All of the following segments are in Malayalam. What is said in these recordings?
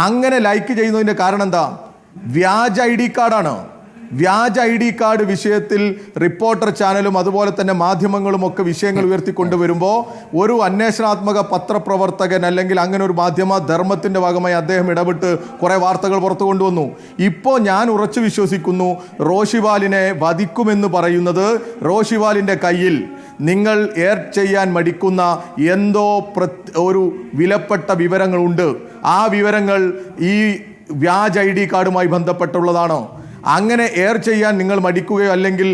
അങ്ങനെ ലൈക്ക് ചെയ്യുന്നതിൻ്റെ കാരണം എന്താ? വ്യാജ ID കാർഡാണ്. വ്യാജ ID കാർഡ് വിഷയത്തിൽ റിപ്പോർട്ടർ ചാനലും അതുപോലെ തന്നെ മാധ്യമങ്ങളും ഒക്കെ വിഷയങ്ങൾ ഉയർത്തിക്കൊണ്ടുവരുമ്പോൾ ഒരു അന്വേഷണാത്മക പത്രപ്രവർത്തകൻ അല്ലെങ്കിൽ അങ്ങനെ ഒരു മാധ്യമ ധർമ്മത്തിൻ്റെ ഭാഗമായി അദ്ദേഹം ഇടപെട്ട് കുറേ വാർത്തകൾ പുറത്തു കൊണ്ടുവന്നു. ഇപ്പോൾ ഞാൻ ഉറച്ചു വിശ്വസിക്കുന്നു റോഷിപാലിനെ വധിക്കുമെന്ന് പറയുന്നത് റോഷിപാലിൻ്റെ കയ്യിൽ നിങ്ങൾ എയർ ചെയ്യാൻ മടിക്കുന്ന എന്തോ ഒരു വിലപ്പെട്ട വിവരങ്ങളുണ്ട്. ആ വിവരങ്ങൾ ഈ വ്യാജ ID കാർഡുമായി ബന്ധപ്പെട്ടുള്ളതാണ്. അങ്ങനെ എയർ ചെയ്യാൻ നിങ്ങൾ മടിക്കുകയോ അല്ലെങ്കിൽ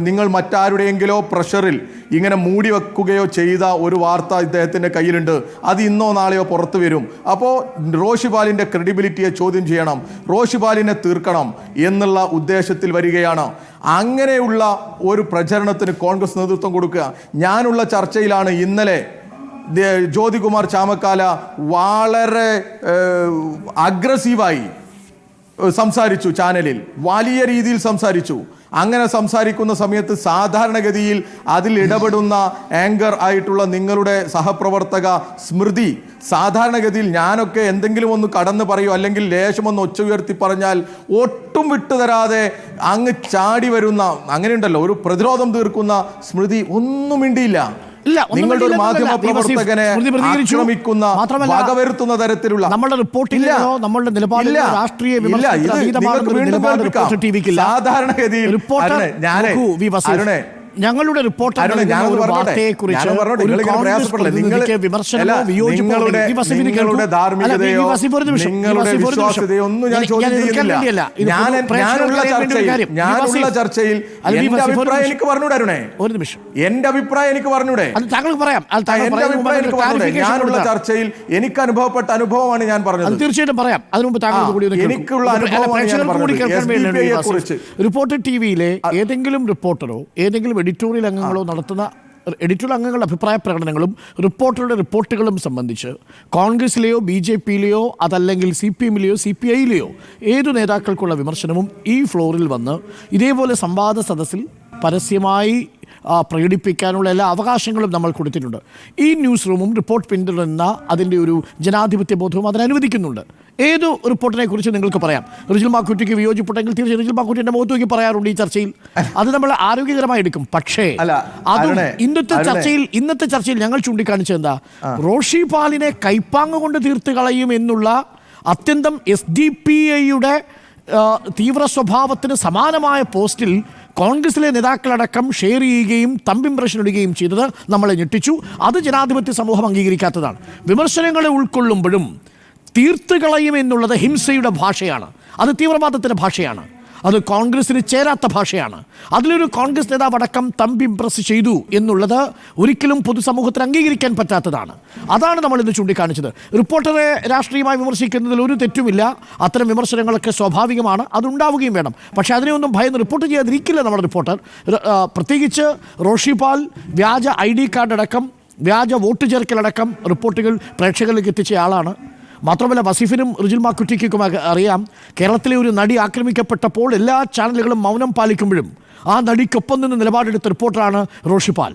നിങ്ങൾ മറ്റാരുടെയെങ്കിലോ പ്രഷറിൽ ഇങ്ങനെ മൂടി വെക്കുകയോ ചെയ്ത ഒരു വാർത്ത ഇദ്ദേഹത്തിൻ്റെ കയ്യിലുണ്ട്. അത് ഇന്നോ നാളെയോ പുറത്തു വരും. അപ്പോൾ റോഷിപാലിൻ്റെ ക്രെഡിബിലിറ്റിയെ ചോദ്യം ചെയ്യണം, റോഷിപാലിനെ തീർക്കണം എന്നുള്ള ഉദ്ദേശത്തിൽ വരികയാണ്. അങ്ങനെയുള്ള ഒരു പ്രചരണത്തിന് കോൺഗ്രസ് നേതൃത്വം കൊടുക്കുക. ഞാനുള്ള ചർച്ചയിലാണ് ഇന്നലെ ജ്യോതികുമാർ ചാമക്കാല വളരെ അഗ്രസീവായി സംസാരിച്ചു, ചാനലിൽ വലിയ രീതിയിൽ സംസാരിച്ചു. അങ്ങനെ സംസാരിക്കുന്ന സമയത്ത് സാധാരണഗതിയിൽ അതിൽ ഇടപെടുന്ന ആങ്കർ ആയിട്ടുള്ള നിങ്ങളുടെ സഹപ്രവർത്തക സ്മൃതി, സാധാരണഗതിയിൽ ഞാനൊക്കെ എന്തെങ്കിലും ഒന്ന് കടന്നു പറയോ അല്ലെങ്കിൽ ലേശമൊന്ന് ഒച്ച ഉയർത്തി പറഞ്ഞാൽ ഒട്ടും വിട്ടുതരാതെ അങ്ങ് ചാടി വരുന്ന, അങ്ങനെയുണ്ടല്ലോ ഒരു പ്രതിരോധം തീർക്കുന്ന സ്മൃതി, ഒന്നും മിണ്ടിയില്ല. നിങ്ങളുടെ ഒരു മാധ്യമ പ്രവർത്തകനെ ആക്രമിക്കുന്ന വകവരുത്തുന്ന തരത്തിലുള്ള നമ്മളുടെ റിപ്പോർട്ടില്ല, നമ്മളുടെ നിലപാടില്ല, രാഷ്ട്രീയ സാധാരണഗതിയിൽ ഞങ്ങളുടെ റിപ്പോർട്ടറുടെ ധാർമ്മികതയോ നിങ്ങളുടെ വിശ്വാസ്യതയോ ഒന്നും ഞാൻ ചോദ്യം ചെയ്യുന്നില്ല. ഞാനുള്ള ചർച്ചയിൽ എന്റെ അഭിപ്രായം എനിക്ക് പറഞ്ഞൂടെ? ഒരു നിമിഷം, എന്റെ അഭിപ്രായം എനിക്ക് പറഞ്ഞൂടെ? താങ്കൾക്ക് പറയാം. ഞാനുള്ള ചർച്ചയിൽ എനിക്ക് അനുഭവപ്പെട്ട അനുഭവമാണ് ഞാൻ പറഞ്ഞത്. തീർച്ചയായിട്ടും പറയാം. അതിനു മുമ്പ് താങ്കൾ എനിക്കുള്ള റിപ്പോർട്ടർ ടിവിയിലെ ഏതെങ്കിലും റിപ്പോർട്ടറോ ഏതെങ്കിലും എഡിറ്റോറിയൽ അംഗങ്ങളോ നടത്തുന്ന എഡിറ്റോറിയൽ അംഗങ്ങളുടെ അഭിപ്രായ പ്രകടനങ്ങളും റിപ്പോർട്ടറുടെ റിപ്പോർട്ടുകളും സംബന്ധിച്ച് കോൺഗ്രസിലെയോ BJPയിലെയോ അതല്ലെങ്കിൽ CPMലെയോ CPIയിലെയോ ഏതു നേതാക്കൾക്കുള്ള വിമർശനവും ഈ ഫ്ലോറിൽ വന്ന് ഇതേപോലെ സംവാദ സദസ്സിൽ പരസ്യമായി പ്രകടിപ്പിക്കാനുള്ള എല്ലാ അവകാശങ്ങളും നമ്മൾ കൊടുത്തിട്ടുണ്ട്. ഈ ന്യൂസ് റൂമും റിപ്പോർട്ട് പിന്തുടരുന്ന അതിൻ്റെ ഒരു ജനാധിപത്യ ബോധവും അതിനനുവദിക്കുന്നുണ്ട്. ഏതു റിപ്പോർട്ടിനെ കുറിച്ച് നിങ്ങൾക്ക് പറയാം. റിജിൽ മാക്കുറ്റിക്ക് വിയോജിപ്പുണ്ടെങ്കിൽ തീർച്ചയായും റിജിൽ മാക്കുറ്റി എൻ്റെ മുഖത്ത് നോക്കി പറയാറുണ്ട് ഈ ചർച്ചയിൽ. അത് നമ്മൾ ആരോഗ്യകരമായി എടുക്കും. പക്ഷേ അതും ഇന്നത്തെ ചർച്ചയിൽ ഞങ്ങൾ ചൂണ്ടിക്കാണിച്ചത് എന്താ? റോഷിപാലിനെ കൈപ്പാങ്ങ് കൊണ്ട് തീർത്ത് കളയും എന്നുള്ള അത്യന്തം SDPIയുടെ തീവ്ര സ്വഭാവത്തിന് സമാനമായ പോസ്റ്റിൽ കോൺഗ്രസിലെ നേതാക്കളടക്കം ഷെയർ ചെയ്യുകയും തമ്പിംപ്രഷൻ ഇടുകയും ചെയ്തത് നമ്മളെ ഞെട്ടിച്ചു. അത് ജനാധിപത്യ സമൂഹം അംഗീകരിക്കാത്തതാണ്. വിമർശനങ്ങളെ ഉൾക്കൊള്ളുമ്പോഴും തീർത്ത് കളയും എന്നുള്ളത് ഹിംസയുടെ ഭാഷയാണ്, അത് തീവ്രവാദത്തിൻ്റെ ഭാഷയാണ്, അത് കോൺഗ്രസിന് ചേരാത്ത ഭാഷയാണ്. അതിലൊരു കോൺഗ്രസ് നേതാവ് അടക്കം തമ്പിംപ്രസ് ചെയ്തു എന്നുള്ളത് ഒരിക്കലും പൊതുസമൂഹത്തിന് അംഗീകരിക്കാൻ പറ്റാത്തതാണ്. അതാണ് നമ്മൾ ഇന്ന് ചൂണ്ടിക്കാണിച്ചത്. റിപ്പോർട്ടറെ രാഷ്ട്രീയമായി വിമർശിക്കുന്നതിൽ ഒരു തെറ്റുമില്ല. അത്തരം വിമർശനങ്ങളൊക്കെ സ്വാഭാവികമാണ്, അതുണ്ടാവുകയും വേണം. പക്ഷേ അതിനെ ഒന്നും ഭയന്ന് റിപ്പോർട്ട് ചെയ്യാതിരിക്കില്ല നമ്മുടെ റിപ്പോർട്ടർ. പ്രത്യേകിച്ച് റോഷിപാൽ വ്യാജ ID കാർഡ് അടക്കം വ്യാജ വോട്ട് ചേർക്കലടക്കം റിപ്പോർട്ടുകൾ പ്രേക്ഷകരിലേക്ക് എത്തിച്ച ആളാണ്. മാത്രമല്ല വസീഫിനും റിജിൽ മാക്കുറ്റിക്കും അറിയാം, കേരളത്തിലെ ഒരു നടി ആക്രമിക്കപ്പെട്ടപ്പോൾ എല്ലാ ചാനലുകളും മൗനം പാലിക്കുമ്പോഴും ആ നടിക്കൊപ്പം നിന്ന് നിലപാടെടുത്ത റിപ്പോർട്ടറാണ് റോഷിപാൽ.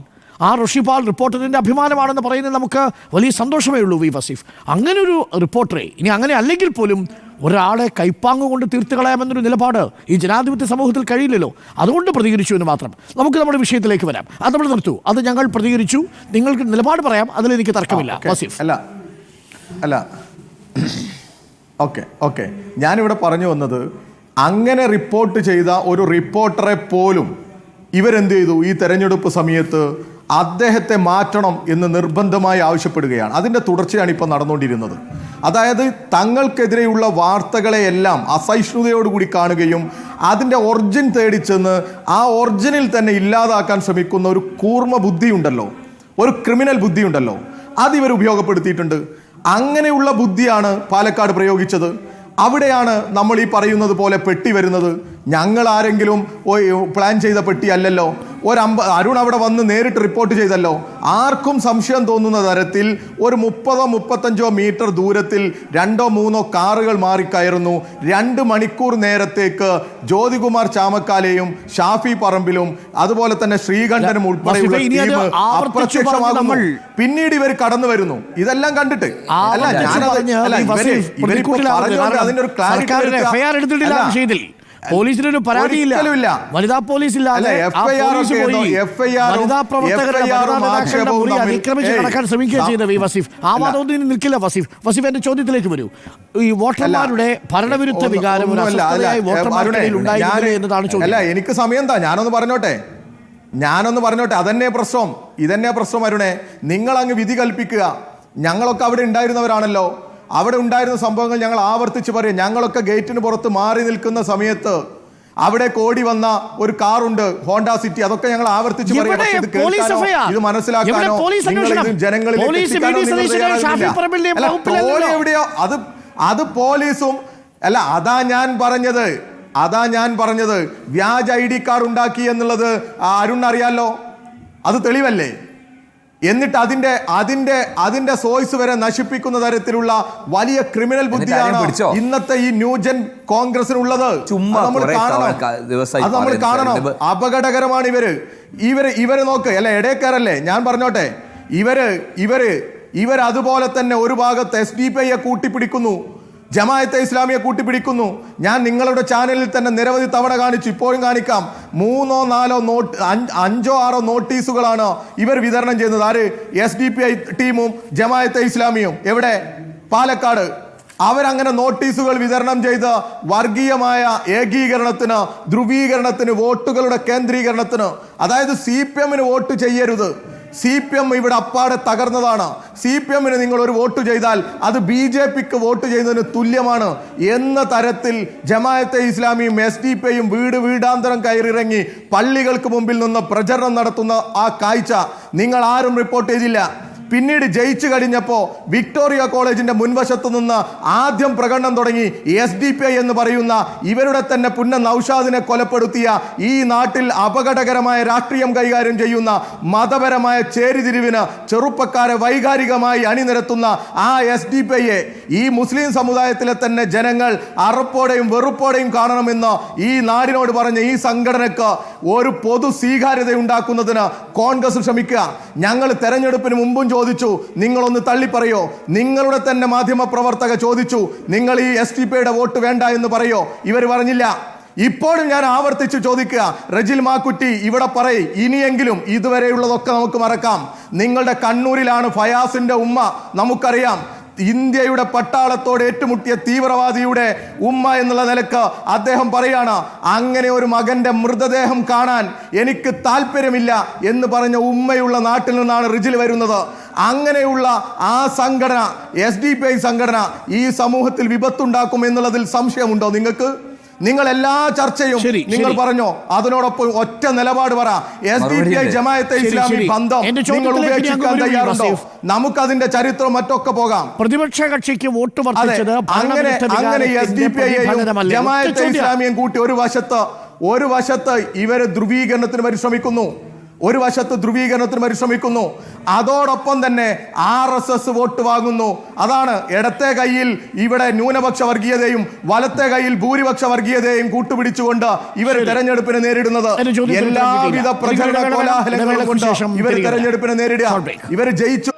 ആ റോഷിപാൽ റിപ്പോർട്ടറിൻ്റെ അഭിമാനമാണെന്ന് പറയുന്നത് നമുക്ക് വലിയ സന്തോഷമേ ഉള്ളൂ. വസീഫ്, അങ്ങനൊരു റിപ്പോർട്ടറെ, ഇനി അങ്ങനെ അല്ലെങ്കിൽ പോലും ഒരാളെ കൈപ്പാങ്ങ് കൊണ്ട് തീർത്ത് കളയാമെന്നൊരു നിലപാട് ഈ ജനാധിപത്യ സമൂഹത്തിൽ കഴിയില്ലല്ലോ. അതുകൊണ്ട് പ്രതികരിച്ചു എന്ന് മാത്രം. നമുക്ക് നമ്മുടെ വിഷയത്തിലേക്ക് വരാം. അത് നമ്മൾ നിർത്തൂ. അത് ഞങ്ങൾ പ്രതികരിച്ചു, നിങ്ങൾക്ക് നിലപാട് പറയാം, അതിലെനിക്ക് തർക്കമില്ല. വസീഫ് അല്ല ഓക്കെ ഞാനിവിടെ പറഞ്ഞു വന്നത്, അങ്ങനെ റിപ്പോർട്ട് ചെയ്ത ഒരു റിപ്പോർട്ടറെ പോലും ഇവരെന്ത് ചെയ്തു? ഈ തെരഞ്ഞെടുപ്പ് സമയത്ത് അദ്ദേഹത്തെ മാറ്റണം എന്ന് നിർബന്ധമായി ആവശ്യപ്പെടുകയാണ്. അതിൻ്റെ തുടർച്ചയാണ് ഇപ്പോൾ നടന്നുകൊണ്ടിരുന്നത്. അതായത് തങ്ങൾക്കെതിരെയുള്ള വാർത്തകളെയെല്ലാം അസഹിഷ്ണുതയോടുകൂടി കാണുകയും അതിൻ്റെ ഒറിജിൻ തേടിച്ചെന്ന് ആ ഒറിജിനിൽ തന്നെ ഇല്ലാതാക്കാൻ ശ്രമിക്കുന്ന ഒരു കൂർമ്മ ബുദ്ധിയുണ്ടല്ലോ, ഒരു ക്രിമിനൽ ബുദ്ധിയുണ്ടല്ലോ, അതിവർ ഉപയോഗപ്പെടുത്തിയിട്ടുണ്ട്. അങ്ങനെയുള്ള ബുദ്ധിയാണ് പാലക്കാട് പ്രയോഗിച്ചത്. അവിടെയാണ് നമ്മൾ ഈ പറയുന്നത് പോലെ പെട്ടി വരുന്നത്. ഞങ്ങൾ ആരെങ്കിലും പ്ലാൻ ചെയ്ത പെട്ടി അല്ലല്ലോ. അരുൺ അവിടെ വന്ന് നേരിട്ട് റിപ്പോർട്ട് ചെയ്തല്ലോ. ആർക്കും സംശയം തോന്നുന്ന തരത്തിൽ ഒരു 30-35 മീറ്റർ ദൂരത്തിൽ 2-3 കാറുകൾ മാറിക്കയറുന്നു. 2 മണിക്കൂർ നേരത്തേക്ക് ജ്യോതികുമാർ ചാമക്കാലയും ഷാഫി പറമ്പിലും അതുപോലെ തന്നെ ശ്രീകണ്ഠനും ഉൾപ്പെടെയുള്ള ടീം അപ്രത്യക്ഷമാകുന്നു. പിന്നീട് ഇവർ കടന്നു വരുന്നു. ഇതെല്ലാം കണ്ടിട്ട് അല്ല അതിന്റെ ഒരു ക്ലാരിറ്റി. പോലീസിനൊരു പരാതിയില്ല, വനിതാ പോലീസ് ഇല്ലാതെ അതിക്രമിച്ച് കടക്കാൻ ശ്രമിക്കുകയും ചെയ്ത വസീഫ്. ആ വാദമൊന്നും നിൽക്കില്ല. വസീഫ് എന്റെ ചോദ്യത്തിലേക്ക് വരൂ. ഈ വോട്ടർമാരുടെ ഭരണവിരുദ്ധ വികാരം വോട്ടർമാർക്കിടയിൽ ഉണ്ടായിരുന്നു എന്നതാണ് ചോദ്യം. അല്ല, എനിക്ക് സമയം താ, ഞാനൊന്ന് പറഞ്ഞോട്ടെ. അതന്നെ പ്രശ്നം, ഇതന്നെ പ്രശ്നം. അരുണേ, നിങ്ങൾ അങ്ങ് വിധി കൽപ്പിക്കുക. ഞങ്ങളൊക്കെ അവിടെ ഉണ്ടായിരുന്നവരാണല്ലോ. അവിടെ ഉണ്ടായിരുന്ന സംഭവങ്ങൾ ഞങ്ങൾ ആവർത്തിച്ച് പറയും. ഞങ്ങളൊക്കെ ഗേറ്റിന് പുറത്ത് മാറി നിൽക്കുന്ന സമയത്ത് അവിടെ കോടി വന്ന ഒരു കാറുണ്ട്, ഹോണ്ട സിറ്റി. അതൊക്കെ ഞങ്ങൾ ആവർത്തിച്ച് പറയും. ഇത് മനസ്സിലാക്കാനോ എവിടെയോ അത് പോലീസും അല്ല. അതാ ഞാൻ പറഞ്ഞത് വ്യാജ ID കാർഡ് ഉണ്ടാക്കി എന്നുള്ളത് അരുൺ അറിയാലോ. അത് തെളിവല്ലേ? എന്നിട്ട് അതിന്റെ സോഴ്സ് വരെ നശിപ്പിക്കുന്ന തരത്തിലുള്ള വലിയ ക്രിമിനൽ ബുദ്ധിയാണ് ഇന്നത്തെ ഈ ന്യൂജൻ കോൺഗ്രസിനുള്ളത്. നമ്മൾ കാണണം. അപകടകരമാണ് ഇവര് നോക്ക്. അല്ല, ഇടയക്കാരല്ലേ, ഞാൻ പറഞ്ഞോട്ടെ. ഇവര് അതുപോലെ തന്നെ ഒരു ഭാഗത്ത് SDPIയെ കൂട്ടിപ്പിടിക്കുന്നു, ജമാഅത്തെ ഇസ്ലാമിയെ കൂട്ടിപ്പിടിക്കുന്നു. ഞാൻ നിങ്ങളുടെ ചാനലിൽ തന്നെ നിരവധി തവണ കാണിച്ചു, ഇപ്പോഴും കാണിക്കാം. 5-6 നോട്ടീസുകളാണ് ഇവർ വിതരണം ചെയ്യുന്നത്. ആര്? SDPI ടീമും ജമാഅത്തെ ഇസ്ലാമിയും. എവിടെ? പാലക്കാട്. അവരങ്ങനെ നോട്ടീസുകൾ വിതരണം ചെയ്ത് വർഗീയമായ ഏകീകരണത്തിന്, ധ്രുവീകരണത്തിന്, വോട്ടുകളുടെ കേന്ദ്രീകരണത്തിന്, അതായത് CPM-ന് വോട്ട് ചെയ്യരുത്, CPM ഇവിടെ അപ്പാടെ തകർന്നതാണ്, CPM-ന് നിങ്ങൾ ഒരു വോട്ട് ചെയ്താൽ അത് BJPക്ക് വോട്ട് ചെയ്യുന്നതിന് തുല്യമാണ് എന്ന തരത്തിൽ ജമാഅത്തെ ഇസ്ലാമിയും SDPIയും വീടാന്തരം കയറിയിറങ്ങി പള്ളികൾക്ക് മുമ്പിൽ നിന്ന് പ്രചരണം നടത്തുന്ന ആ കാഴ്ച നിങ്ങൾ ആരും റിപ്പോർട്ട് ചെയ്തില്ല. പിന്നീട് ജയിച്ചു കഴിഞ്ഞപ്പോൾ വിക്ടോറിയ കോളേജിന്റെ മുൻവശത്ത് നിന്ന് ആദ്യം പ്രകടനം തുടങ്ങി SDPI എന്ന് പറയുന്ന ഇവരുടെ തന്നെ പുന്ന നൗഷാദിനെ കൊലപ്പെടുത്തിയ, ഈ നാട്ടിൽ അപകടകരമായ രാഷ്ട്രീയം കൈകാര്യം ചെയ്യുന്ന മതപരമായ ചേരിതിരിവിന് ചെറുപ്പക്കാരെ വൈകാരികമായി അണിനിരത്തുന്ന ആ SDPIയെ ഈ മുസ്ലിം സമുദായത്തിലെ തന്നെ ജനങ്ങൾ അറപ്പോടെയും വെറുപ്പോടെയും കാണണമെന്ന് ഈ നാടിനോട് പറഞ്ഞ ഈ സംഘടനക്ക് ഒരു പൊതു സ്വീകാര്യത ഉണ്ടാക്കുന്നതിന് കോൺഗ്രസ് ശ്രമിക്കുക. ഞങ്ങൾ തെരഞ്ഞെടുപ്പിന് മുമ്പും ചോദിച്ചു, നിങ്ങളൊന്ന് തള്ളിപ്പറയോ? നിങ്ങളുടെ തന്നെ മാധ്യമ പ്രവർത്തക ചോദിച്ചു, നിങ്ങൾ ഈ SDPIയുടെ വോട്ട് വേണ്ട എന്ന് പറയോ? ഇവർ പറഞ്ഞില്ല. ഇപ്പോഴും ഞാൻ ആവർത്തിച്ച് ചോദിക്കുക, റജിൽ മാക്കുറ്റി ഇവിടെ പറയും, ഇനിയെങ്കിലും ഇതുവരെയുള്ളതൊക്കെ നമുക്ക് മറക്കാം. നിങ്ങളുടെ കണ്ണൂരിലാണ് ഫയാസിന്റെ ഉമ്മ, നമുക്കറിയാം. ഇന്ത്യയുടെ പട്ടാളത്തോട് ഏറ്റുമുട്ടിയ തീവ്രവാദിയുടെ ഉമ്മ എന്നുള്ള നിലക്ക് അദ്ദേഹം പറയാണ്, അങ്ങനെ ഒരു മകന്റെ മൃതദേഹം കാണാൻ എനിക്ക് താല്പര്യമില്ല എന്ന് പറഞ്ഞ ഉമ്മയുള്ള നാട്ടിൽ നിന്നാണ് റിജിൽ വരുന്നത്. അങ്ങനെയുള്ള ആ സംഘടന, SDPI സംഘടന ഈ സമൂഹത്തിൽ വിപത്തുണ്ടാക്കും എന്നുള്ളതിൽ സംശയമുണ്ടോ നിങ്ങൾക്ക്? നിങ്ങൾ എല്ലാ ചർച്ചയും നിങ്ങൾ പറഞ്ഞോ, അതിനോടൊപ്പം ഒറ്റ നിലപാട് പറ. SDPI ജമാഅത്തെ ഇസ്ലാമി ബന്ധം നിങ്ങൾ ഉപേക്ഷിക്കാൻ തയ്യാറുണ്ടോ? നമുക്കതിന്റെ ചരിത്രം മറ്റൊക്കെ പോകാം. പ്രതിപക്ഷ കക്ഷിക്ക് വോട്ട് വർദ്ധിച്ചത് അങ്ങനെ SDPIയെയും ജമാഅത്തെ ഇസ്ലാമിയെയും കൂട്ടി ഒരു വശത്ത് ഇവര് ധ്രുവീകരണത്തിന് പരിശ്രമിക്കുന്നു. അതോടൊപ്പം തന്നെ RSS വോട്ട് വാങ്ങുന്നു. അതാണ് ഇടത്തെ കൈയിൽ ഇവിടെ ന്യൂനപക്ഷ വർഗീയതയും വലത്തെ കൈയിൽ ഭൂരിപക്ഷ വർഗീയതയും കൂട്ടുപിടിച്ചുകൊണ്ട് ഇവർ തെരഞ്ഞെടുപ്പിനെ നേരിടുന്നത്. എല്ലാവിധ പ്രചരണ കോലാഹലങ്ങളും കൊണ്ട് ഇവർ തെരഞ്ഞെടുപ്പിനെ നേരിടുക. ഇവർ ജയിച്ചു